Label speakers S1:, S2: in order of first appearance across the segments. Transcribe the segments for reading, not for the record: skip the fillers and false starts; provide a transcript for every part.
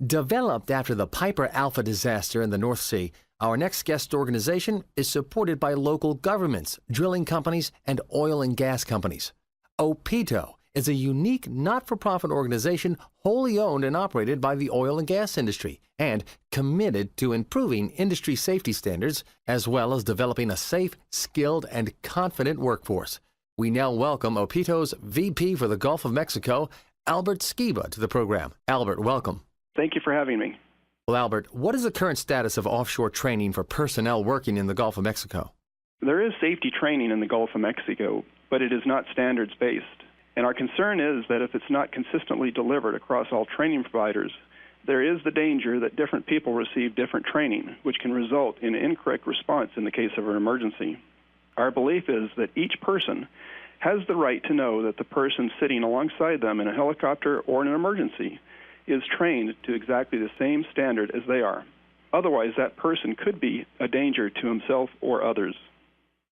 S1: Developed after the Piper Alpha disaster in the North Sea, our next guest organization is supported by local governments, drilling companies, and oil and gas companies. OPITO is a unique not-for-profit organization wholly owned and operated by the oil and gas industry and committed to improving industry safety standards as well as developing a safe, skilled, and confident workforce. We now welcome OPITO's VP for the Gulf of Mexico, Albert Skiba, to the program. Albert, welcome.
S2: Thank you for having me.
S1: Well, Albert, what is the current status of offshore training for personnel working in the Gulf of Mexico?
S2: There is safety training in the Gulf of Mexico, but it is not standards-based. And our concern is that if it's not consistently delivered across all training providers, there is the danger that different people receive different training, which can result in incorrect response in the case of an emergency. Our belief is that each person has the right to know that the person sitting alongside them in a helicopter or in an emergency is trained to exactly the same standard as they are. Otherwise, that person could be a danger to himself or others.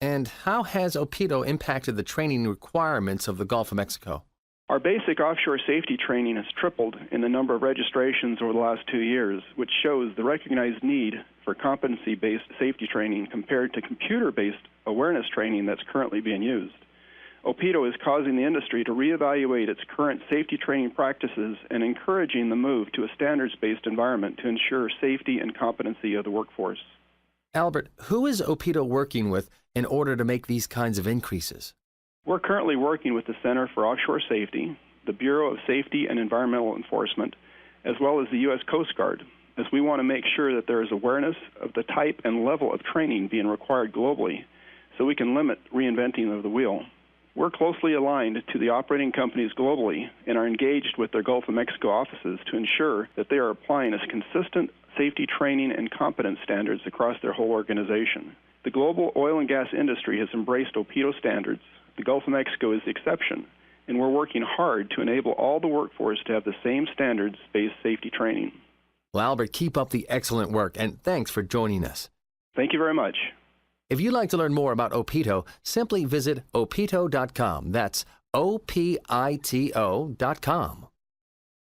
S1: And how has OPITO impacted the training requirements of the Gulf of Mexico?
S2: Our basic offshore safety training has tripled in the number of registrations over the last 2 years, which shows the recognized need for competency-based safety training compared to computer-based awareness training that's currently being used. OPITO is causing the industry to reevaluate its current safety training practices and encouraging the move to a standards-based environment to ensure safety and competency of the workforce.
S1: Albert, who is OPITO working with in order to make these kinds of increases?
S2: We're currently working with the Center for Offshore Safety, the Bureau of Safety and Environmental Enforcement, as well as the U.S. Coast Guard, as we want to make sure that there is awareness of the type and level of training being required globally so we can limit reinventing of the wheel. We're closely aligned to the operating companies globally and are engaged with their Gulf of Mexico offices to ensure that they are applying a consistent safety training and competence standards across their whole organization. The global oil and gas industry has embraced OPITO standards. The Gulf of Mexico is the exception, and we're working hard to enable all the workforce to have the same standards-based safety training.
S1: Well, Albert, keep up the excellent work, and thanks for joining us.
S2: Thank you very much.
S1: If you'd like to learn more about OPITO, simply visit opito.com. That's OPITO.com.